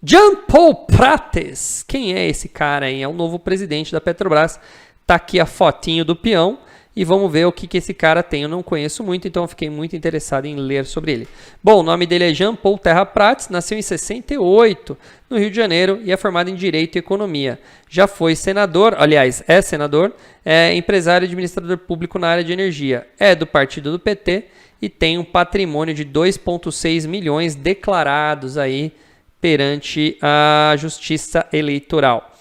Jean Paul Prates. Quem é esse cara aí? É o novo presidente da Petrobras. Tá aqui a fotinho do peão. E vamos ver o que esse cara tem. Eu não conheço muito, então eu fiquei muito interessado em ler sobre ele. Bom, o nome dele é Jean Paul Terra Prates, nasceu em 68, no Rio de Janeiro, e é formado em Direito e Economia. Já foi senador, aliás, é senador, é empresário e administrador público na área de energia. É do partido do PT e tem um patrimônio de 2,6 milhões declarados aí perante a Justiça Eleitoral.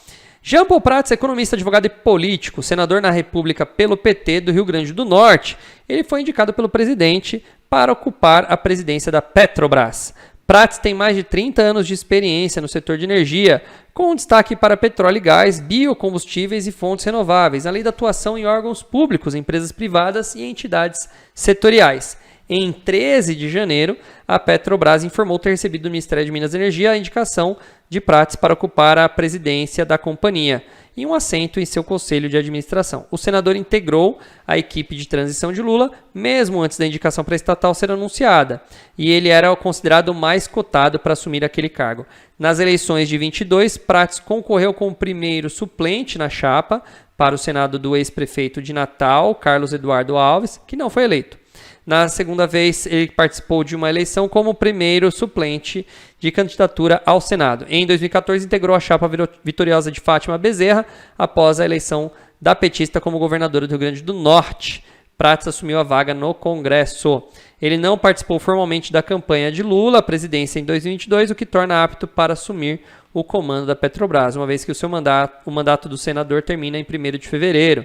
Jean Paul Prates é economista, advogado e político, senador na República pelo PT do Rio Grande do Norte. Ele foi indicado pelo presidente para ocupar a presidência da Petrobras. Prates tem mais de 30 anos de experiência no setor de energia, com destaque para petróleo e gás, biocombustíveis e fontes renováveis, além da atuação em órgãos públicos, empresas privadas e entidades setoriais. Em 13 de janeiro, a Petrobras informou ter recebido do Ministério de Minas e Energia a indicação de Prates para ocupar a presidência da companhia e um assento em seu conselho de administração. O senador integrou a equipe de transição de Lula, mesmo antes da indicação para a estatal ser anunciada, e ele era considerado o mais cotado para assumir aquele cargo. Nas eleições de 22, Prates concorreu como primeiro suplente na chapa para o Senado do ex-prefeito de Natal, Carlos Eduardo Alves, que não foi eleito. Na segunda vez, ele participou de uma eleição como primeiro suplente de candidatura ao Senado. Em 2014, integrou a chapa vitoriosa de Fátima Bezerra após a eleição da petista como governadora do Rio Grande do Norte. Prates assumiu a vaga no Congresso. Ele não participou formalmente da campanha de Lula à presidência em 2022, o que torna apto para assumir o comando da Petrobras, uma vez que o mandato do senador termina em 1º de fevereiro.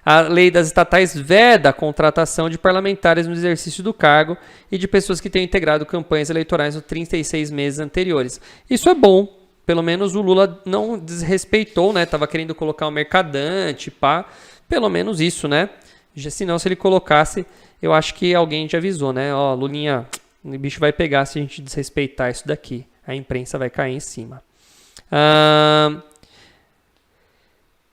A lei das estatais veda a contratação de parlamentares no exercício do cargo e de pessoas que tenham integrado campanhas eleitorais nos 36 meses anteriores. Isso é bom. Pelo menos o Lula não desrespeitou, né? Tava querendo colocar um mercadante, pá. Pelo menos isso, né? Senão, se ele colocasse, eu acho que alguém já avisou, né? Ó, Lulinha, o bicho vai pegar se a gente desrespeitar isso daqui. A imprensa vai cair em cima.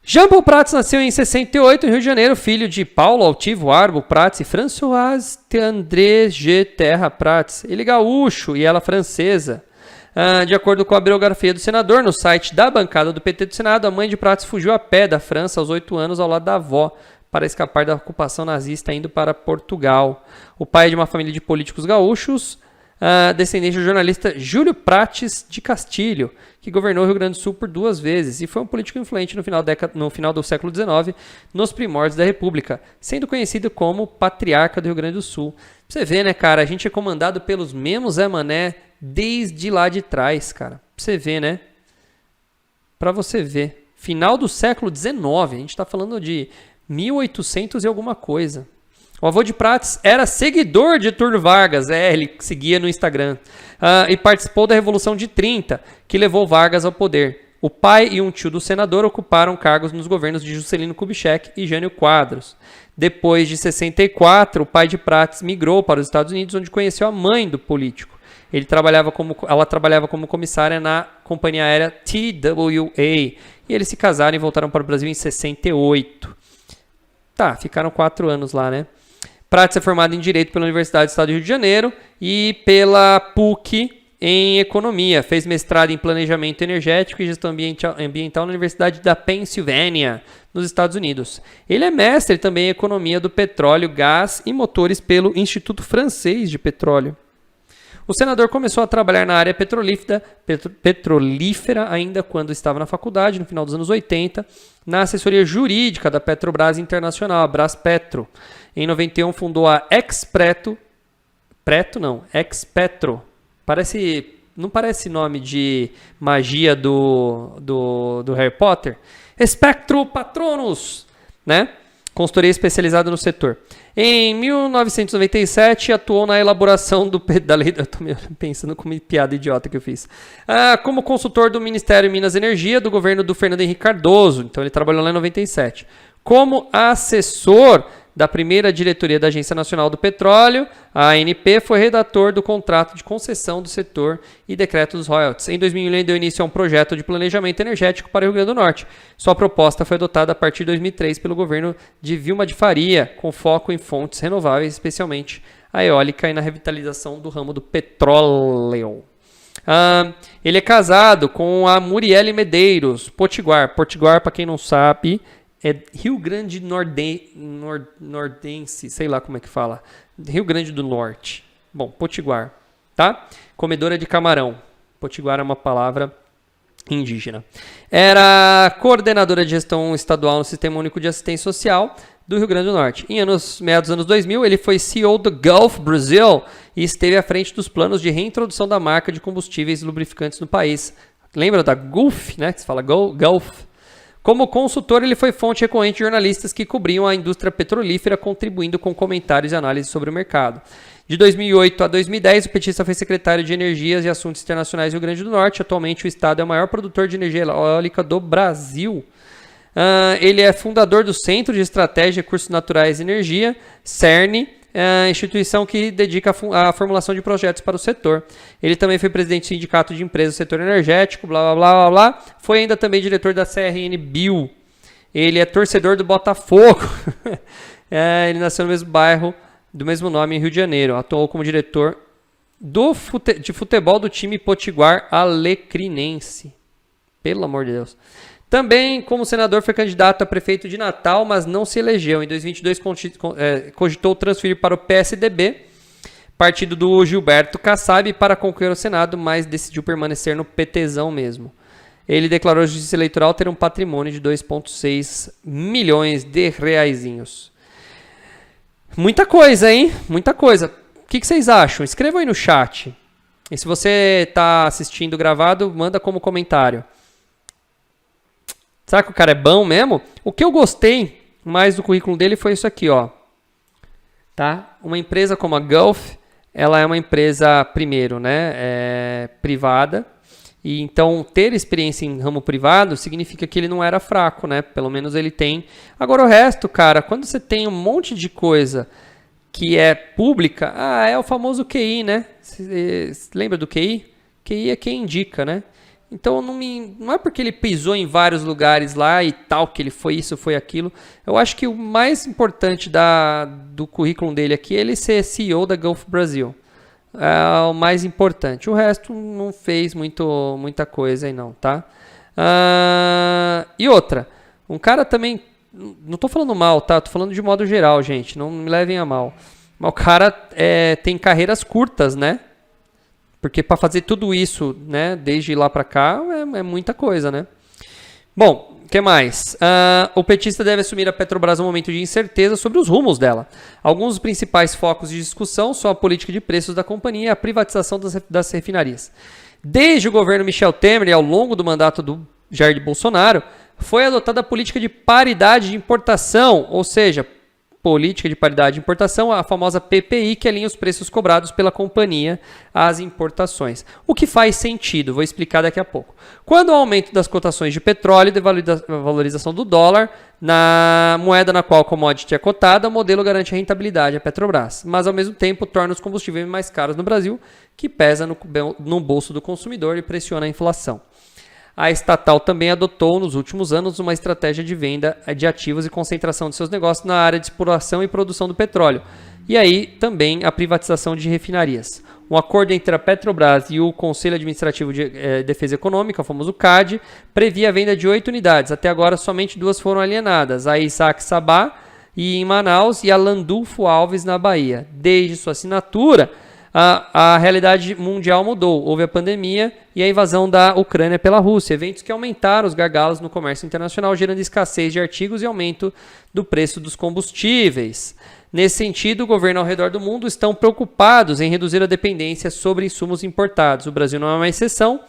Jean Paul Prates nasceu em 68, no Rio de Janeiro, filho de Paulo Altivo Arbo Prates e Françoise Théandré G. Terra Prates. Ele é gaúcho e ela francesa. De acordo com a biografia do senador, no site da bancada do PT do Senado, a mãe de Prates fugiu a pé da França aos 8 anos ao lado da avó, para escapar da ocupação nazista indo para Portugal. O pai é de uma família de políticos gaúchos, descendente do jornalista Júlio Prates de Castilho, que governou o Rio Grande do Sul por 2 vezes e foi um político influente no final do século XIX, nos primórdios da República, sendo conhecido como Patriarca do Rio Grande do Sul. Você vê, né, cara? A gente é comandado pelos mesmos Zé Mané desde lá de trás, cara. Pra você ver, né? Pra você ver. Final do século XIX, a gente tá falando de 1800 e alguma coisa. O avô de Prates era seguidor de Getúlio Vargas, ele seguia no Instagram, e participou da Revolução de 30, que levou Vargas ao poder. O pai e um tio do senador ocuparam cargos nos governos de Juscelino Kubitschek e Jânio Quadros. Depois de 64, o pai de Prates migrou para os Estados Unidos, onde conheceu a mãe do político. Ela trabalhava como comissária na companhia aérea TWA, e eles se casaram e voltaram para o Brasil em 68. Tá, ficaram 4 anos lá, né? Prates é formado em Direito pela Universidade do Estado do Rio de Janeiro e pela PUC em Economia. Fez mestrado em Planejamento Energético e Gestão Ambiental na Universidade da Pensilvânia, nos Estados Unidos. Ele é mestre também em Economia do Petróleo, Gás e Motores pelo Instituto Francês de Petróleo. O senador começou a trabalhar na área petrolífera ainda quando estava na faculdade, no final dos anos 80, na assessoria jurídica da Petrobras Internacional, a Braspetro. Em 91 fundou a Expetro. Não parece nome de magia do Harry Potter? Espectro Patronus, né? Consultoria especializada no setor. Em 1997, atuou na elaboração da lei... Eu estou pensando como piada idiota que eu fiz. Como consultor do Ministério de Minas e Energia, do governo do Fernando Henrique Cardoso. Então, ele trabalhou lá em 97. Como assessor da primeira diretoria da Agência Nacional do Petróleo, a ANP, foi redator do contrato de concessão do setor e decreto dos royalties. Em 2001, ele deu início a um projeto de planejamento energético para o Rio Grande do Norte. Sua proposta foi adotada a partir de 2003 pelo governo de Vilma de Faria, com foco em fontes renováveis, especialmente a eólica e na revitalização do ramo do petróleo. Ele é casado com a Muriele Medeiros, Potiguar. Potiguar, para quem não sabe, é Rio Grande Nordense, sei lá como é que fala. Rio Grande do Norte. Bom, Potiguar, tá? Comedora de camarão. Potiguar é uma palavra indígena. Era coordenadora de gestão estadual no Sistema Único de Assistência Social do Rio Grande do Norte. Em meados dos anos 2000, ele foi CEO do Gulf Brasil e esteve à frente dos planos de reintrodução da marca de combustíveis e lubrificantes no país. Lembra da Gulf, né? Que se fala Gulf. Como consultor, ele foi fonte recorrente de jornalistas que cobriam a indústria petrolífera, contribuindo com comentários e análises sobre o mercado. De 2008 a 2010, o petista foi secretário de Energias e Assuntos Internacionais do Rio Grande do Norte. Atualmente, o estado é o maior produtor de energia eólica do Brasil. Ele é fundador do Centro de Estratégia e Recursos Naturais e Energia, CERN, instituição que dedica a formulação de projetos para o setor. Ele também foi presidente do Sindicato de Empresas do Setor Energético, blá, blá, blá, blá, blá. Foi ainda também diretor da CRN Bio. Ele é torcedor do Botafogo. Ele nasceu no mesmo bairro, do mesmo nome, em Rio de Janeiro. Atuou como diretor de futebol do time Potiguar Alecrinense. Pelo amor de Deus. Também, como senador, foi candidato a prefeito de Natal, mas não se elegeu. Em 2022, cogitou transferir para o PSDB, partido do Gilberto Kassab, para concorrer ao Senado, mas decidiu permanecer no PTzão mesmo. Ele declarou à Justiça Eleitoral ter um patrimônio de 2,6 milhões de reaisinhos. Muita coisa, hein? Muita coisa. O que vocês acham? Escrevam aí no chat. E se você está assistindo gravado, manda como comentário. Será que o cara é bom mesmo? O que eu gostei mais do currículo dele foi isso aqui, ó. Tá? Uma empresa como a Gulf, ela é uma empresa, primeiro, né, privada. E então, ter experiência em ramo privado significa que ele não era fraco, né? Pelo menos ele tem. Agora, o resto, cara, quando você tem um monte de coisa que é pública, é o famoso QI, né? Você lembra do QI? QI é quem indica, né? Então, não é porque ele pisou em vários lugares lá e tal, que ele foi isso, foi aquilo. Eu acho que o mais importante do currículo dele aqui é ele ser CEO da Gulf Brasil. É o mais importante. O resto não fez muita coisa aí não, tá? E outra, um cara também... Não tô falando mal, tá? Tô falando de modo geral, gente. Não me levem a mal. Mas o cara tem carreiras curtas, né? Porque para fazer tudo isso, né, desde lá para cá, é muita coisa, né? Bom, o que mais? O petista deve assumir a Petrobras num momento de incerteza sobre os rumos dela. Alguns dos principais focos de discussão são a política de preços da companhia e a privatização das refinarias. Desde o governo Michel Temer e ao longo do mandato do Jair Bolsonaro, foi adotada a política de paridade de importação, ou seja, política de paridade de importação, a famosa PPI, que alinha os preços cobrados pela companhia às importações. O que faz sentido, vou explicar daqui a pouco. Quando há aumento das cotações de petróleo e valorização do dólar, na moeda na qual a commodity é cotada, o modelo garante a rentabilidade à Petrobras, mas ao mesmo tempo torna os combustíveis mais caros no Brasil, que pesa no bolso do consumidor e pressiona a inflação. A estatal também adotou, nos últimos anos, uma estratégia de venda de ativos e concentração de seus negócios na área de exploração e produção do petróleo. E aí também a privatização de refinarias. Um acordo entre a Petrobras e o Conselho Administrativo de Defesa Econômica, o famoso CAD, previa a venda de 8 unidades. Até agora, somente 2 foram alienadas. A Isaac Sabá em Manaus e a Landulfo Alves na Bahia. Desde sua assinatura, a realidade mundial mudou. Houve a pandemia e a invasão da Ucrânia pela Rússia, eventos que aumentaram os gargalos no comércio internacional, gerando escassez de artigos e aumento do preço dos combustíveis. Nesse sentido, o governo ao redor do mundo estão preocupados em reduzir a dependência sobre insumos importados. O Brasil não é uma exceção.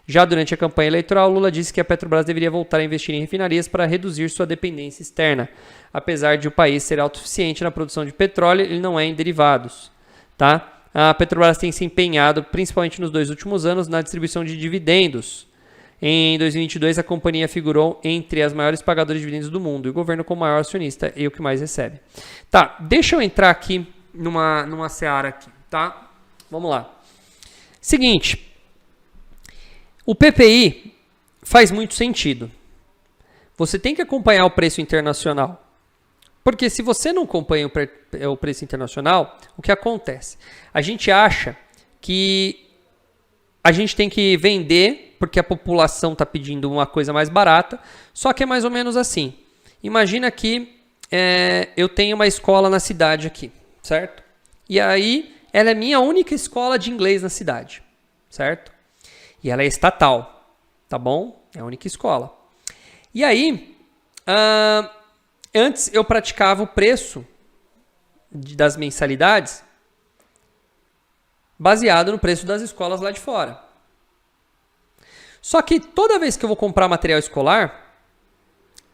Já durante a campanha eleitoral, Lula disse que a Petrobras deveria voltar a investir em refinarias para reduzir sua dependência externa. Apesar de o país ser autossuficiente na produção de petróleo, ele não é em derivados, tá? A Petrobras tem se empenhado, principalmente nos 2 últimos anos, na distribuição de dividendos. Em 2022, a companhia figurou entre as maiores pagadoras de dividendos do mundo e o governo como maior acionista e o que mais recebe. Tá, deixa eu entrar aqui numa seara aqui, tá? Vamos lá. Seguinte, o PPI faz muito sentido. Você tem que acompanhar o preço internacional. Porque se você não acompanha o preço internacional, o que acontece? A gente acha que a gente tem que vender porque a população está pedindo uma coisa mais barata, só que é mais ou menos assim. Imagina que eu tenho uma escola na cidade aqui, certo? E aí ela é minha única escola de inglês na cidade, certo? E ela é estatal, tá bom? É a única escola. E aí, antes eu praticava o preço das mensalidades baseado no preço das escolas lá de fora. Só que toda vez que eu vou comprar material escolar,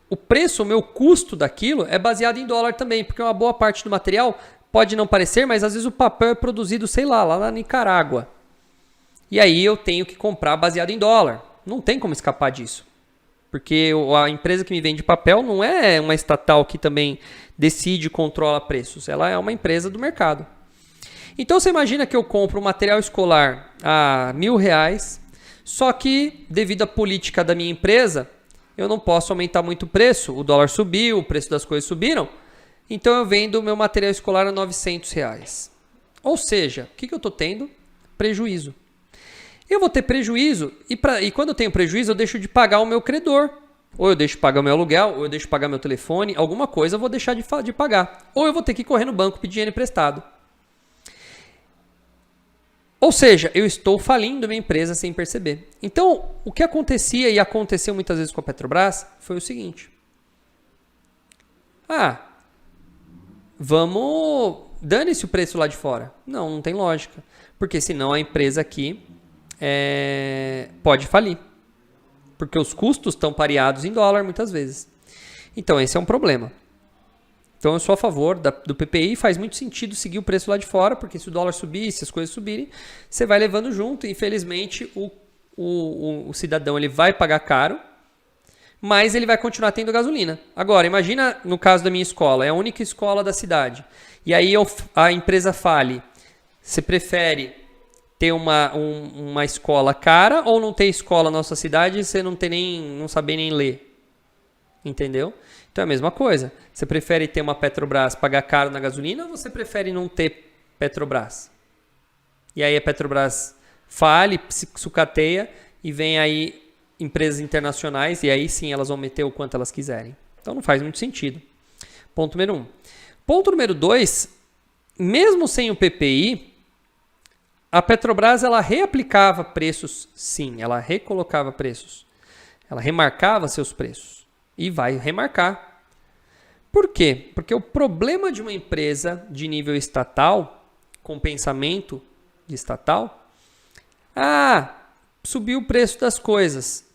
o preço, o meu custo daquilo é baseado em dólar também, porque uma boa parte do material pode não parecer, mas às vezes o papel é produzido, sei lá na Nicarágua. E aí eu tenho que comprar baseado em dólar. Não tem como escapar disso. Porque a empresa que me vende papel não é uma estatal que também decide e controla preços. Ela é uma empresa do mercado. Então você imagina que eu compro um material escolar a R$1.000, só que devido à política da minha empresa, eu não posso aumentar muito o preço. O dólar subiu, o preço das coisas subiram. Então eu vendo o meu material escolar a R$900. Ou seja, o que eu estou tendo? Prejuízo. Eu vou ter prejuízo e quando eu tenho prejuízo eu deixo de pagar o meu credor. Ou eu deixo de pagar o meu aluguel, ou eu deixo de pagar meu telefone, alguma coisa eu vou deixar de pagar. Ou eu vou ter que correr no banco pedir dinheiro emprestado. Ou seja, eu estou falindo minha empresa sem perceber. Então, o que acontecia e aconteceu muitas vezes com a Petrobras foi o seguinte. Dane-se o preço lá de fora. Não tem lógica. Porque senão a empresa aqui pode falir. Porque os custos estão pareados em dólar muitas vezes. Então, esse é um problema. Então, eu sou a favor do PPI. Faz muito sentido seguir o preço lá de fora, porque se o dólar subir, se as coisas subirem, você vai levando junto. Infelizmente, o cidadão ele vai pagar caro, mas ele vai continuar tendo gasolina. Agora, imagina no caso da minha escola, é a única escola da cidade. E aí a empresa fale, você prefere ter uma escola cara ou não ter escola na nossa cidade e você não saber nem ler? Entendeu? Então é a mesma coisa. Você prefere ter uma Petrobras pagar caro na gasolina ou você prefere não ter Petrobras? E aí a Petrobras fale, sucateia e vem aí empresas internacionais e aí sim elas vão meter o quanto elas quiserem. Então não faz muito sentido. Ponto número 1. Ponto número 2, mesmo sem o PPI, a Petrobras ela reaplicava preços, sim, ela recolocava preços. Ela remarcava seus preços. E vai remarcar. Por quê? Porque o problema de uma empresa de nível estatal, com pensamento de estatal, subiu o preço das coisas.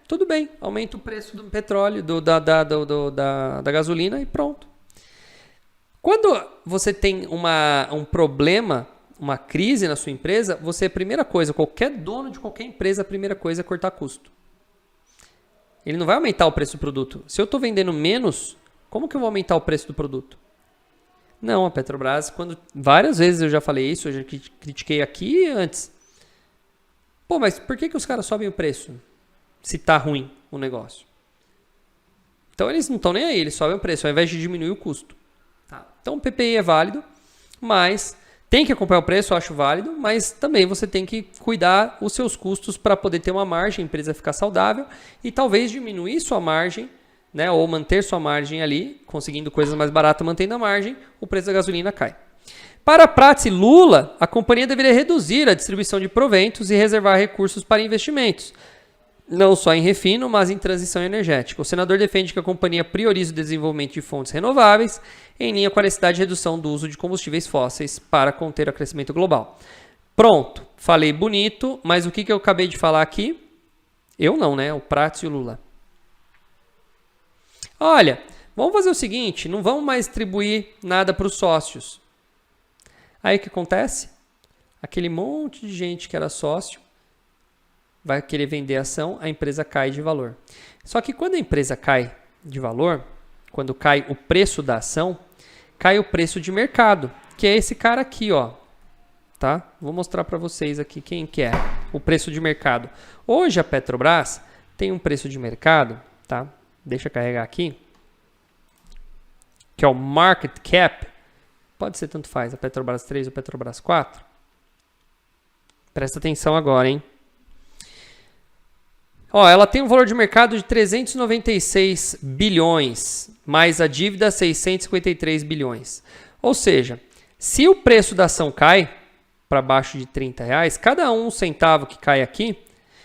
Tudo bem, aumenta o preço do petróleo, da gasolina e pronto. Quando você tem um problema, uma crise na sua empresa, a primeira coisa, qualquer dono de qualquer empresa, a primeira coisa é cortar custo. Ele não vai aumentar o preço do produto. Se eu estou vendendo menos, como que eu vou aumentar o preço do produto? Não, a Petrobras, várias vezes eu já falei isso, eu já critiquei aqui antes. Mas por que os caras sobem o preço se está ruim o negócio? Então eles não estão nem aí, eles sobem o preço ao invés de diminuir o custo. Tá. Então o PPI é válido, mas tem que acompanhar o preço, eu acho válido, mas também você tem que cuidar os seus custos para poder ter uma margem, a empresa ficar saudável e talvez diminuir sua margem, né, ou manter sua margem ali, conseguindo coisas mais baratas, mantendo a margem, o preço da gasolina cai. Para Prats e Lula, a companhia deveria reduzir a distribuição de proventos e reservar recursos para investimentos, não só em refino, mas em transição energética. O senador defende que a companhia priorize o desenvolvimento de fontes renováveis em linha com a necessidade de redução do uso de combustíveis fósseis para conter o crescimento global. Pronto, falei bonito, mas o que eu acabei de falar aqui? Eu não, né? O Prats e o Lula. Olha, vamos fazer o seguinte, não vamos mais distribuir nada para os sócios. Aí o que acontece? Aquele monte de gente que era sócio vai querer vender ação, a empresa cai de valor. Só que quando a empresa cai de valor, quando cai o preço da ação, cai o preço de mercado, que é esse cara aqui, ó. Tá? Vou mostrar para vocês aqui quem que é o preço de mercado. Hoje a Petrobras tem um preço de mercado, tá? Deixa eu carregar aqui, que é o market cap. Pode ser tanto faz, a Petrobras 3 ou a Petrobras 4. Presta atenção agora, hein? Ó, ela tem um valor de mercado de 396 bilhões, mais a dívida 653 bilhões. Ou seja, se o preço da ação cai para baixo de R$30, cada um centavo que cai aqui,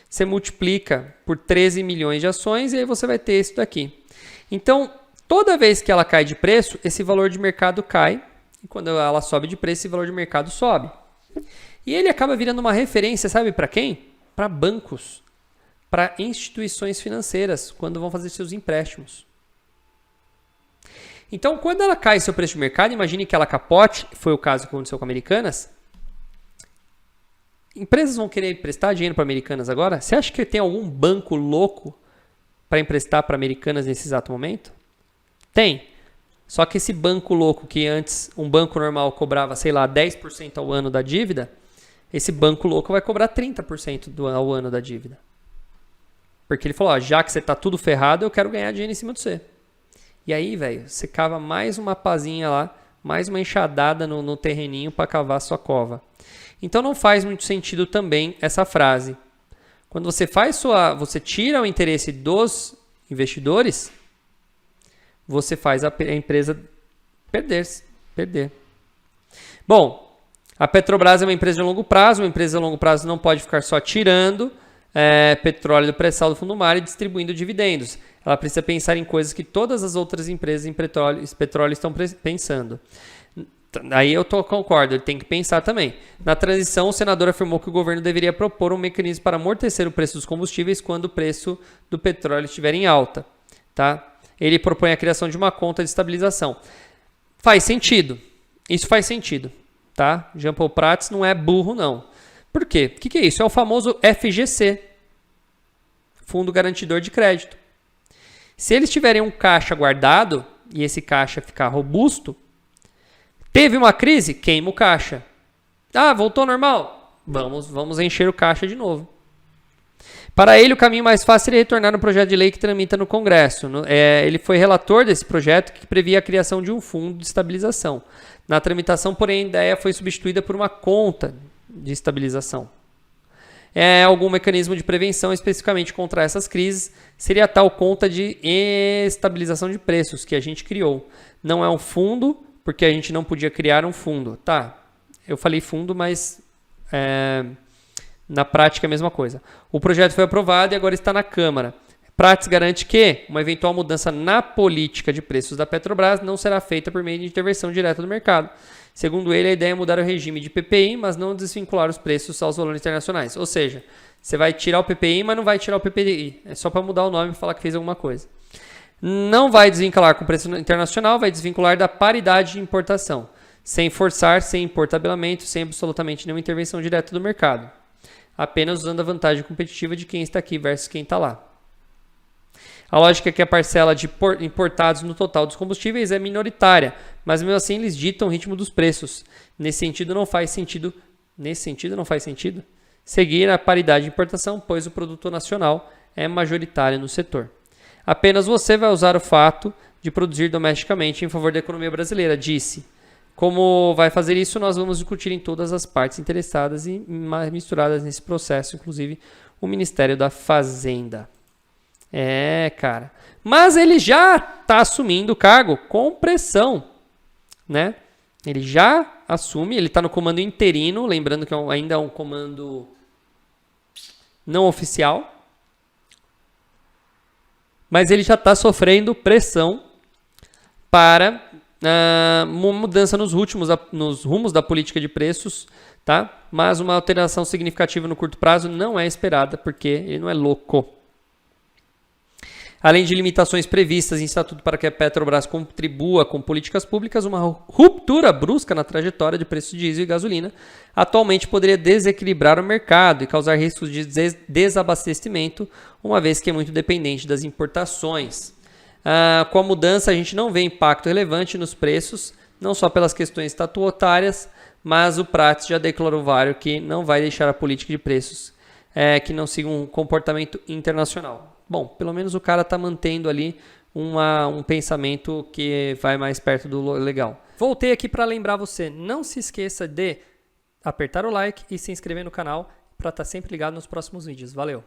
você multiplica por 13 milhões de ações e aí você vai ter isso daqui. Então, toda vez que ela cai de preço, esse valor de mercado cai. E quando ela sobe de preço, esse valor de mercado sobe. E ele acaba virando uma referência, sabe para quem? Para bancos, para instituições financeiras, quando vão fazer seus empréstimos. Então, quando ela cai seu preço de mercado, imagine que ela capote, foi o caso que aconteceu com Americanas. Empresas vão querer emprestar dinheiro para Americanas agora? Você acha que tem algum banco louco para emprestar para Americanas nesse exato momento? Tem. Só que esse banco louco que antes um banco normal cobrava, sei lá, 10% ao ano da dívida, esse banco louco vai cobrar 30% ao ano da dívida. Porque ele falou, ó, já que você está tudo ferrado, eu quero ganhar dinheiro em cima de você. E aí, velho, você cava mais uma pazinha lá, mais uma enxadada no terreninho para cavar sua cova. Então não faz muito sentido também essa frase. Quando você você tira o interesse dos investidores, você faz a empresa perder. Bom, a Petrobras é uma empresa de longo prazo. Uma empresa de longo prazo não pode ficar só tirando petróleo do pré-sal do fundo do mar e distribuindo dividendos. Ela precisa pensar em coisas que todas as outras empresas em petróleo estão pensando. Aí eu concordo, ele tem que pensar também. Na transição, o senador afirmou que o governo deveria propor um mecanismo para amortecer o preço dos combustíveis quando o preço do petróleo estiver em alta. Tá? Ele propõe a criação de uma conta de estabilização. Faz sentido. Isso faz sentido. Tá? Jean Paul Prats não é burro, não. Por quê? O que é isso? É o famoso FGC, Fundo Garantidor de Crédito. Se eles tiverem um caixa guardado e esse caixa ficar robusto, teve uma crise, queima o caixa. Ah, voltou ao normal? Vamos encher o caixa de novo. Para ele, o caminho mais fácil seria retornar no projeto de lei que tramita no Congresso. Ele foi relator desse projeto que previa a criação de um fundo de estabilização. Na tramitação, porém, a ideia foi substituída por uma conta de estabilização. Algum mecanismo de prevenção especificamente contra essas crises seria a tal conta de estabilização de preços que a gente criou. Não é um fundo, porque a gente não podia criar um fundo. Tá, eu falei fundo, mas na prática é a mesma coisa. O projeto foi aprovado e agora está na Câmara. Prats garante que uma eventual mudança na política de preços da Petrobras não será feita por meio de intervenção direta do mercado. Segundo ele, a ideia é mudar o regime de PPI, mas não desvincular os preços aos valores internacionais. Ou seja, você vai tirar o PPI, mas não vai tirar o PPI. É só para mudar o nome e falar que fez alguma coisa. Não vai desvincular com o preço internacional, vai desvincular da paridade de importação, sem forçar, sem importabelamento, sem absolutamente nenhuma intervenção direta do mercado. Apenas usando a vantagem competitiva de quem está aqui versus quem está lá. A lógica é que a parcela de importados no total dos combustíveis é minoritária, mas mesmo assim eles ditam o ritmo dos preços. Nesse sentido não faz sentido seguir a paridade de importação, pois o produto nacional é majoritário no setor. Apenas você vai usar o fato de produzir domesticamente em favor da economia brasileira, disse. Como vai fazer isso, nós vamos discutir em todas as partes interessadas e misturadas nesse processo, inclusive o Ministério da Fazenda. Cara. Mas ele já está assumindo o cargo com pressão, né? Ele já assume, ele está no comando interino, lembrando que ainda é um comando não oficial. Mas ele já está sofrendo pressão para uma mudança nos rumos da política de preços, tá? Mas uma alteração significativa no curto prazo não é esperada, porque ele não é louco. Além de limitações previstas em estatuto para que a Petrobras contribua com políticas públicas, uma ruptura brusca na trajetória de preço de diesel e gasolina atualmente poderia desequilibrar o mercado e causar riscos de desabastecimento, uma vez que é muito dependente das importações. Com a mudança, a gente não vê impacto relevante nos preços, não só pelas questões estatutárias, mas o Prats já declarou vários que não vai deixar a política de preços que não siga um comportamento internacional. Bom, pelo menos o cara está mantendo ali um pensamento que vai mais perto do legal. Voltei aqui para lembrar você, não se esqueça de apertar o like e se inscrever no canal para estar sempre ligado nos próximos vídeos. Valeu!